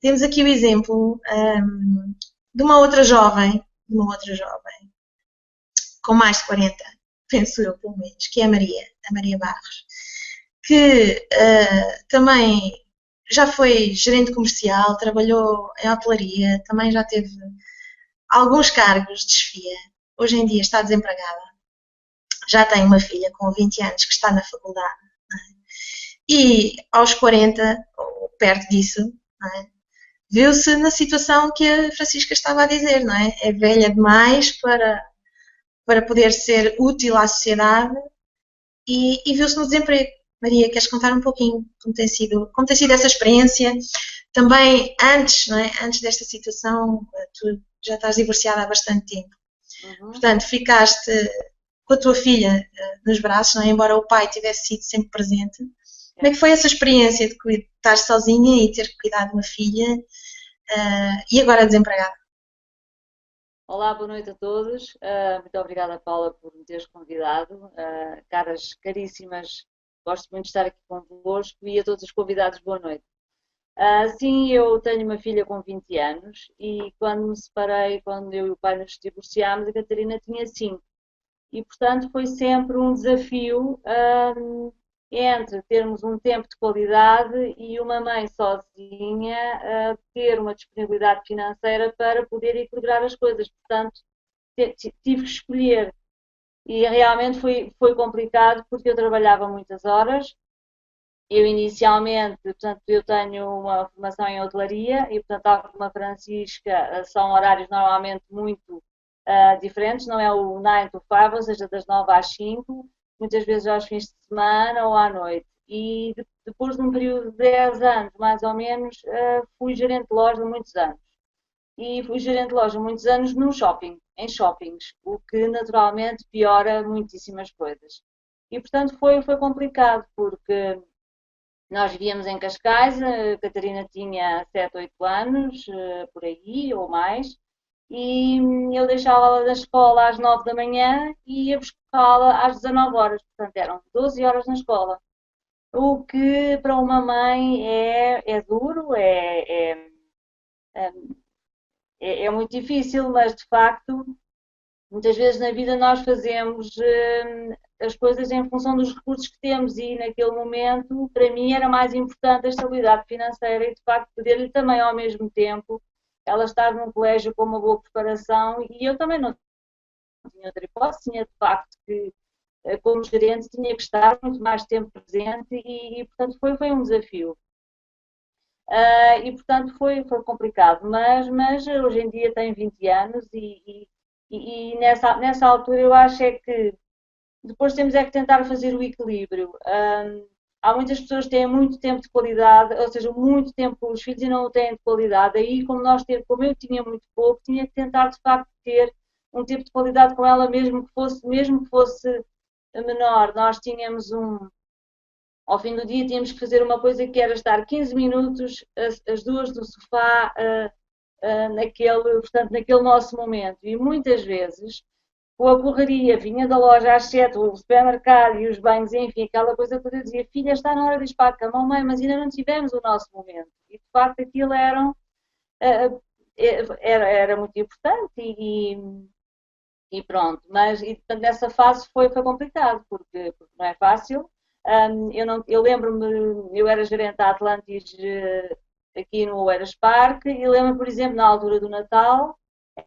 temos aqui o exemplo de uma outra jovem, com mais de 40, penso eu, pelo menos, que é a Maria Barros, que também já foi gerente comercial, trabalhou em hotelaria, também já teve alguns cargos de chefia. Hoje em dia está desempregada. Já tem uma filha com 20 anos que está na faculdade. E aos 40, ou perto disso, viu-se na situação que a Francisca estava a dizer, não é? É velha demais para poder ser útil à sociedade e viu-se no desemprego. Maria, queres contar um pouquinho como tem sido essa experiência? Também antes, não é? Antes desta situação, tu já estás divorciada há bastante tempo. Portanto, ficaste com a tua filha nos braços, não é? Embora o pai tivesse sido sempre presente. Como é que foi essa experiência de estar sozinha e ter que cuidar de uma filha e agora desempregada? Olá, boa noite a todos. Muito obrigada, Paula, por me teres convidado. Caras caríssimas, gosto muito de estar aqui convosco e a todos os convidados, boa noite. Sim, eu tenho uma filha com 20 anos e quando me separei, quando eu e o pai nos divorciámos, a Catarina tinha 5. E, portanto, foi sempre um desafio entre termos um tempo de qualidade e uma mãe sozinha ter uma disponibilidade financeira para poder equilibrar as coisas. Portanto, tive que escolher e realmente foi complicado porque eu trabalhava muitas horas. Eu inicialmente, portanto, eu tenho uma formação em hotelaria e, portanto, tal como a Francisca, são horários normalmente muito diferentes, não é o 9 to 5, ou seja, das 9 às 5, muitas vezes aos fins de semana ou à noite. E depois de um período de 10 anos, mais ou menos, fui gerente de loja muitos anos. E fui gerente de loja muitos anos num shopping, em shoppings, o que naturalmente piora muitíssimas coisas. E portanto foi complicado, porque nós vivíamos em Cascais, a Catarina tinha 7, 8 anos, por aí, ou mais, e eu deixava-la da escola às 9 da manhã e ia buscá-la às 19 horas, portanto eram 12 horas na escola. O que para uma mãe é duro, é muito difícil, mas de facto, muitas vezes na vida nós fazemos as coisas em função dos recursos que temos e naquele momento, para mim, era mais importante a estabilidade financeira e de facto poder-lhe também ao mesmo tempo ela estar num colégio com uma boa preparação e eu também não tinha outra hipótese, tinha de facto que como gerente tinha que estar muito mais tempo presente e portanto foi um desafio. E portanto foi complicado, mas hoje em dia tem 20 anos e nessa altura eu acho é que depois temos é que tentar fazer o equilíbrio. Há muitas pessoas que têm muito tempo de qualidade, ou seja, muito tempo com os filhos e não o têm de qualidade. Aí, como eu tinha muito pouco, tinha que tentar de facto ter um tempo de qualidade com ela, mesmo que fosse menor. Nós tínhamos ao fim do dia tínhamos que fazer uma coisa que era estar 15 minutos as duas no sofá naquele nosso momento. E muitas vezes com a correria, vinha da loja às 7, o supermercado e os banhos, enfim, aquela coisa toda, eu dizia, filha, está na hora de ir para a cama, oh, mãe, mas ainda não tivemos o nosso momento. E de facto aquilo era muito importante e pronto, mas portanto, nessa fase foi complicado, porque não é fácil. Eu lembro-me, eu era gerente da Atlantis aqui no Oeiras Parque e lembro-me, por exemplo, na altura do Natal,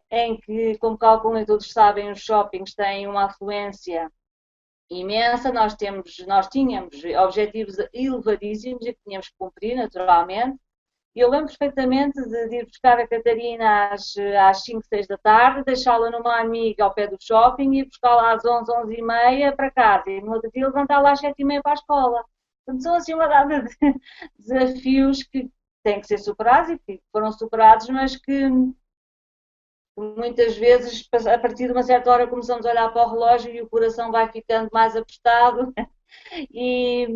em que, como calculam e todos sabem, os shoppings têm uma afluência imensa, nós tínhamos objetivos elevadíssimos e que tínhamos que cumprir, naturalmente. E eu lembro perfeitamente de ir buscar a Catarina às 5, 6 da tarde, deixá-la numa amiga ao pé do shopping e ir buscá-la às 11, 11 e meia para casa. E no outro dia levantá-la às 7 e meia para a escola. Portanto, são assim uma data de desafios que têm que ser superados e que foram superados, mas que muitas vezes, a partir de uma certa hora, começamos a olhar para o relógio e o coração vai ficando mais apertado. E,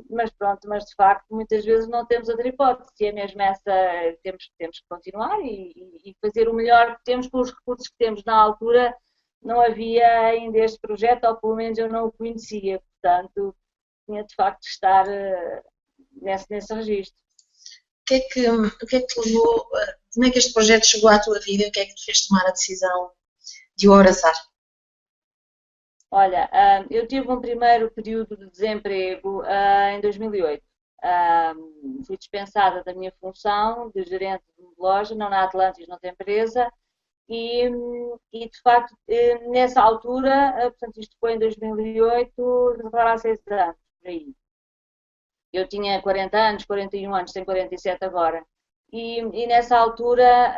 mas pronto, mas de facto, muitas vezes não temos outra hipótese. E é mesmo essa, temos que continuar e fazer o melhor que temos com os recursos que temos na altura. Não havia ainda este projeto, ou pelo menos eu não o conhecia, portanto, tinha de facto de estar nesse registro. o que é que te levou, como é que este projeto chegou à tua vida? O que é que te fez tomar a decisão de o abraçar? Olha, eu tive um primeiro período de desemprego em 2008. Fui dispensada da minha função de gerente de loja, não na Atlantis, noutra empresa, e de facto, nessa altura, portanto, isto foi em 2008, agora há 6 anos, por aí. Eu tinha 40 anos, 41 anos, tenho 47 agora. E nessa altura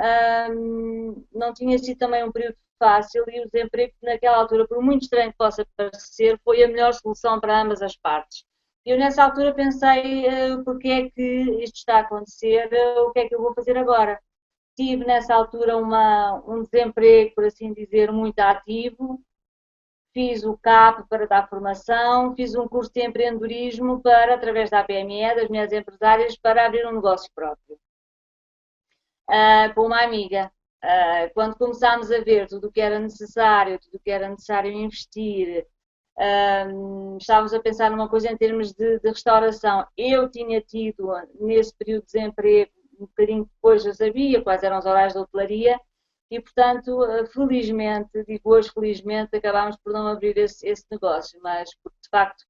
não tinha sido também um período fácil e o desemprego naquela altura, por muito estranho que possa parecer, foi a melhor solução para ambas as partes. Eu nessa altura pensei, porque é que isto está a acontecer, o que é que eu vou fazer agora? Tive nessa altura um desemprego, por assim dizer, muito ativo, fiz o CAP para dar formação, fiz um curso de empreendedorismo para, através da APME, das Mulheres Empresárias, para abrir um negócio próprio. Com uma amiga. Quando começámos a ver tudo o que era necessário, tudo o que era necessário investir, estávamos a pensar numa coisa em termos de restauração. Eu tinha tido, nesse período de desemprego, um bocadinho depois já sabia quais eram os horários da hotelaria e, portanto, felizmente, digo hoje felizmente, acabámos por não abrir esse negócio, mas porque de facto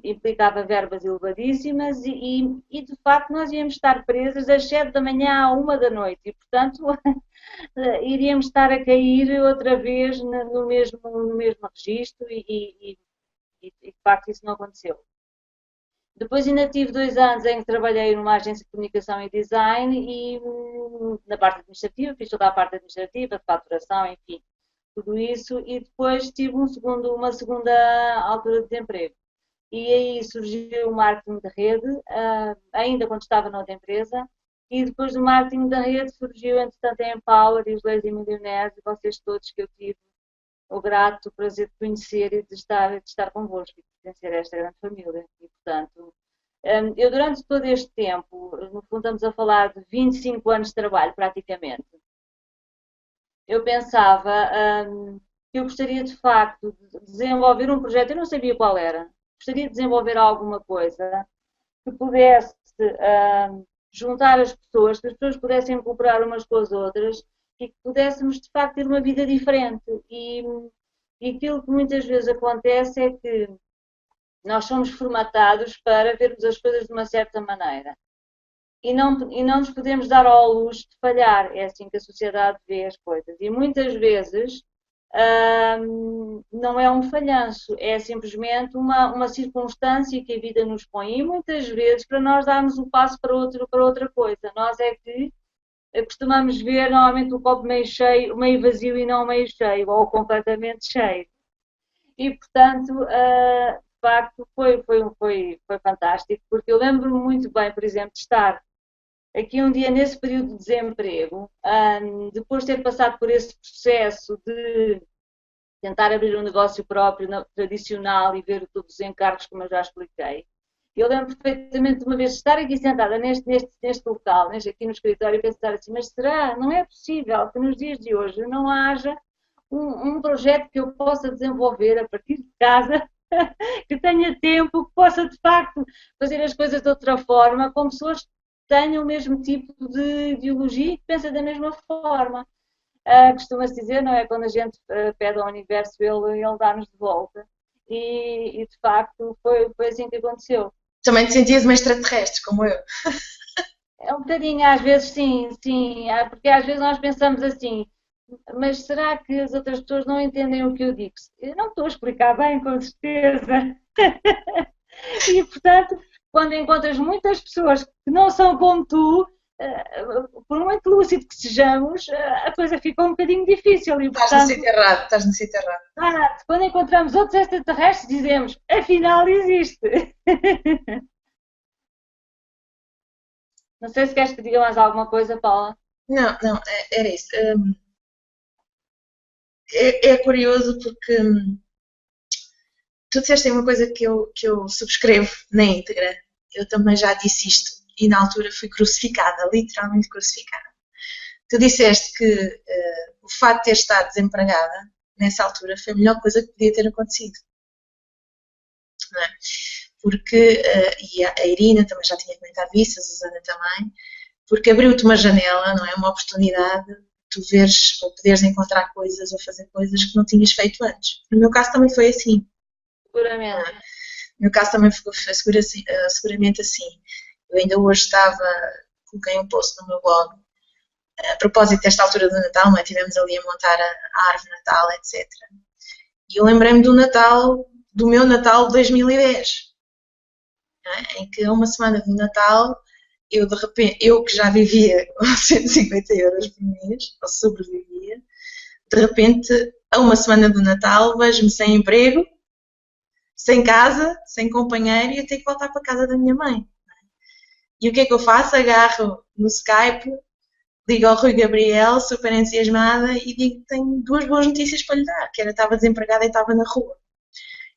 implicava verbas elevadíssimas e de facto nós íamos estar presas das 7 da manhã à 1 da noite e, portanto, iríamos estar a cair outra vez no mesmo registro e de facto isso não aconteceu. Depois ainda tive 2 anos em que trabalhei numa agência de comunicação e design e na parte administrativa, fiz toda a parte administrativa, de faturação, enfim, tudo isso, e depois tive uma segunda altura de desemprego. E aí surgiu o marketing de rede, ainda quando estava noutra empresa, e depois do marketing da rede surgiu, entretanto, a Empower e os Lazy Millionaires, e vocês todos que eu tive o grato prazer de conhecer e de estar convosco e de pertencer a esta grande família. E, portanto, eu durante todo este tempo, no fundo estamos a falar de 25 anos de trabalho, praticamente, eu pensava que eu gostaria de facto de desenvolver um projeto, eu não sabia qual era, gostaria de desenvolver alguma coisa que pudesse juntar as pessoas, que as pessoas pudessem cooperar umas com as outras e que pudéssemos de facto ter uma vida diferente. E aquilo que muitas vezes acontece é que nós somos formatados para vermos as coisas de uma certa maneira. E não nos podemos dar ao luxo de falhar. É assim que a sociedade vê as coisas. E muitas vezes não é um falhanço, é simplesmente uma circunstância que a vida nos põe. E muitas vezes para nós darmos o passo para outra coisa. Nós é que costumamos ver normalmente o copo meio cheio, meio vazio e não meio cheio, ou completamente cheio. E portanto, de facto, foi fantástico, porque eu lembro-me muito bem, por exemplo, de estar aqui um dia nesse período de desemprego, depois de ter passado por esse processo de tentar abrir um negócio próprio tradicional e ver todos os encargos, como eu já expliquei. Eu lembro perfeitamente de uma vez estar aqui sentada neste local, aqui no escritório, e pensar assim, mas será? Não é possível que nos dias de hoje não haja um projeto que eu possa desenvolver a partir de casa, que tenha tempo, que possa de facto fazer as coisas de outra forma, com pessoas que tenham o mesmo tipo de ideologia e que pensem da mesma forma. Costuma-se dizer, não é? Quando a gente pede ao universo, ele dá-nos de volta. E de facto foi assim que aconteceu. Também te sentias uma extraterrestre, como eu. É um bocadinho, às vezes, sim, porque às vezes nós pensamos assim, mas será que as outras pessoas não entendem o que eu digo? Eu não estou a explicar bem, com certeza. E, portanto, quando encontras muitas pessoas que não são como tu, por muito lúcido que sejamos, a coisa fica um bocadinho difícil. E, estás no sítio errado, estás no sítio errado. Quando encontramos outros extraterrestres, dizemos, afinal existe. Não sei se queres que diga mais alguma coisa, Paula. Não, era isso. É curioso porque tu disseste uma coisa que eu subscrevo na íntegra. Eu também já disse isto e na altura fui crucificada, literalmente crucificada. Tu disseste que o facto de ter estado desempregada nessa altura foi a melhor coisa que podia ter acontecido. Não é? porque, e a Irina também já tinha comentado isso, a Susana também, porque abriu-te uma janela, não é? Uma oportunidade de tu veres ou poderes encontrar coisas ou fazer coisas que não tinhas feito antes. No meu caso também foi assim. Seguramente. No meu caso também foi seguramente assim. Eu ainda hoje coloquei um post no meu blog, a propósito desta altura do Natal, não é? Estivemos ali a montar a árvore de Natal, etc. E eu lembrei-me do meu Natal de 2010, é? Em que a uma semana do Natal, eu de repente, eu que já vivia com 150 euros por mês, ou sobrevivia, de repente, a uma semana do Natal, vejo-me sem emprego, sem casa, sem companheiro e eu tenho que voltar para a casa da minha mãe. E o que é que eu faço? Agarro no Skype, ligo ao Rui Gabriel, super entusiasmada, e digo que tenho duas boas notícias para lhe dar, que era estava desempregada e estava na rua.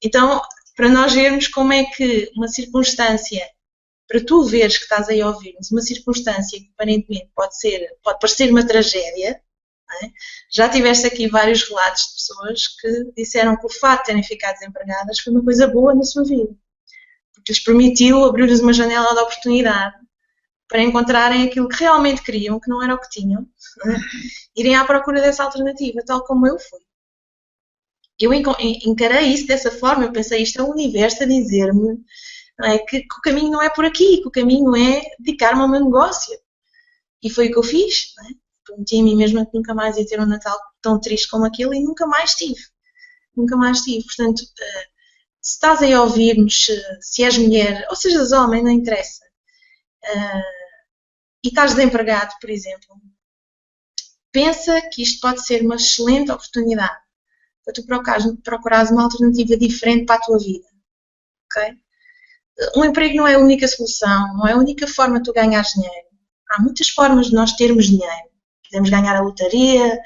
Então, para nós vermos como é que uma circunstância, para tu veres que estás aí a ouvir-nos, uma circunstância que aparentemente pode parecer uma tragédia, é? Já tiveste aqui vários relatos de pessoas que disseram que o fato de terem ficado desempregadas foi uma coisa boa na sua vida, porque lhes permitiu abrir-lhes uma janela de oportunidade para encontrarem aquilo que realmente queriam, que não era o que tinham, é? Irem à procura dessa alternativa, tal como eu fui. Eu encarei isso dessa forma, eu pensei, isto é o universo a dizer-me, é, que o caminho não é por aqui, que o caminho é dedicar-me ao meu negócio. E foi o que eu fiz, não é? Prometi a mim mesma que nunca mais ia ter um Natal tão triste como aquele e nunca mais tive. Nunca mais tive. Portanto, se estás aí a ouvir-nos, se és mulher, ou sejas homem, não interessa, e estás desempregado, por exemplo, pensa que isto pode ser uma excelente oportunidade para tu procurares uma alternativa diferente para a tua vida. Ok? Um emprego não é a única solução, não é a única forma de tu ganhares dinheiro. Há muitas formas de nós termos dinheiro. Podemos ganhar a lotaria,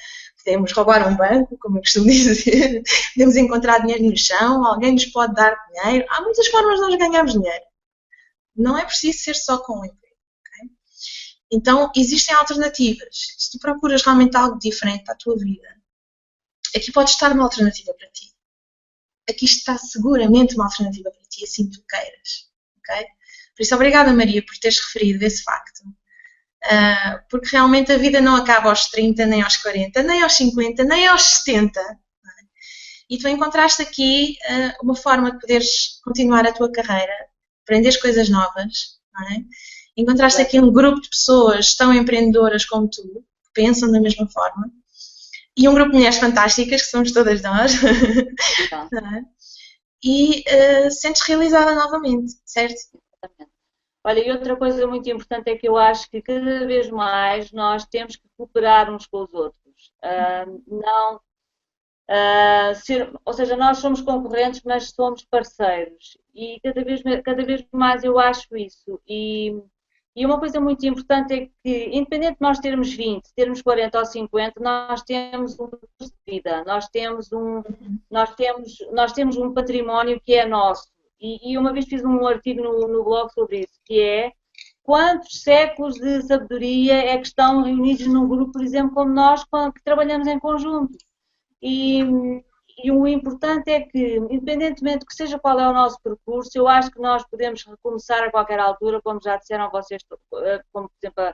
podemos roubar um banco, como eu costumo dizer, podemos encontrar dinheiro no chão, alguém nos pode dar dinheiro. Há muitas formas de nós ganharmos dinheiro. Não é preciso ser só com um emprego. Okay? Então, existem alternativas. Se tu procuras realmente algo diferente para a tua vida, aqui pode estar uma alternativa para ti. Aqui está seguramente uma alternativa para ti, assim tu queiras. Okay? Por isso, obrigada, Maria, por teres referido esse facto. Porque realmente a vida não acaba aos 30, nem aos 40, nem aos 50, nem aos 70. E tu encontraste aqui uma forma de poderes continuar a tua carreira, aprenderes coisas novas. Não é? Encontraste aqui um grupo de pessoas tão empreendedoras como tu, que pensam da mesma forma. E um grupo de mulheres fantásticas, que somos todas nós. É? E sentes realizada novamente, certo? Exatamente. Olha, e outra coisa muito importante é que eu acho que cada vez mais nós temos que cooperar uns com os outros. Não, ou seja, nós somos concorrentes, mas somos parceiros. E cada vez mais eu acho isso. E uma coisa muito importante é que, independente de nós termos 20, termos 40 ou 50, nós temos um percurso de vida, nós temos um património que é nosso. E uma vez fiz um artigo no blog sobre isso, que é quantos séculos de sabedoria é que estão reunidos num grupo, por exemplo, como nós, que trabalhamos em conjunto. E o importante é que, independentemente de que seja qual é o nosso percurso, eu acho que nós podemos recomeçar a qualquer altura, como já disseram vocês, como por exemplo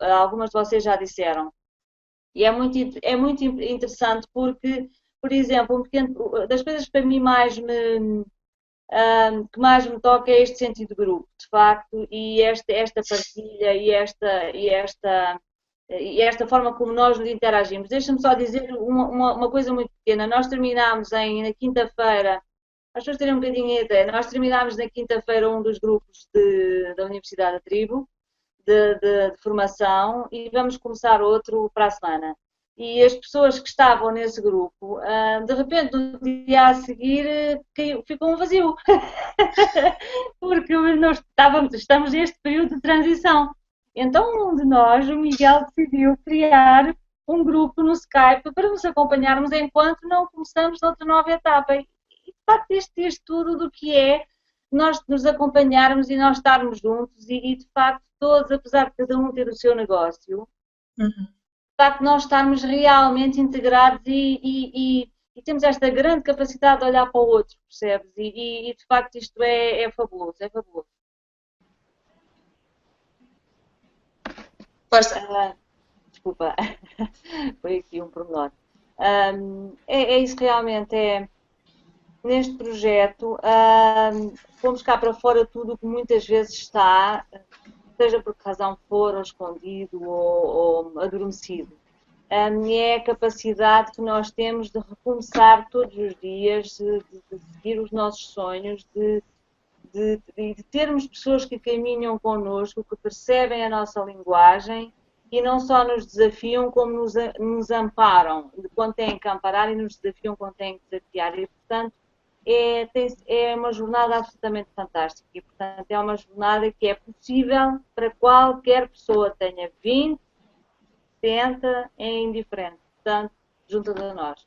algumas de vocês já disseram. E é muito interessante porque, por exemplo, das coisas que para mim que mais me toca é este sentido de grupo, de facto, e esta partilha e esta forma como nós nos interagimos. Deixa-me só dizer uma coisa muito pequena. Nós terminámos na quinta-feira, as pessoas terem um bocadinho de ideia, nós terminámos na quinta-feira um dos grupos da Universidade da Tribo, de formação, e vamos começar outro para a semana. E as pessoas que estavam nesse grupo, de repente, no dia a seguir, ficou um vazio. Porque nós estamos neste período de transição. Então, um de nós, o Miguel, decidiu criar um grupo no Skype para nos acompanharmos enquanto não começamos noutra nova etapa. E, de facto, isto diz tudo do que é nós nos acompanharmos e nós estarmos juntos e de facto, todos, apesar de cada um ter o seu negócio, de facto, nós estarmos realmente integrados e e temos esta grande capacidade de olhar para o outro, percebes? E de facto isto é fabuloso, é fabuloso. Força. Desculpa, foi aqui um pormenor. É isso realmente, neste projeto, pomos cá para fora tudo o que muitas vezes está, seja por que razão for, ou escondido, ou adormecido. É a capacidade que nós temos de recomeçar todos os dias, de seguir os nossos sonhos, de termos pessoas que caminham connosco, que percebem a nossa linguagem e não só nos desafiam, como nos amparam quando têm que amparar e nos desafiam quando têm que desafiar. E, portanto, é uma jornada absolutamente fantástica. E, portanto, é uma jornada que é possível para qualquer pessoa, tenha 20, 70, é indiferente. Portanto, junta-te a nós.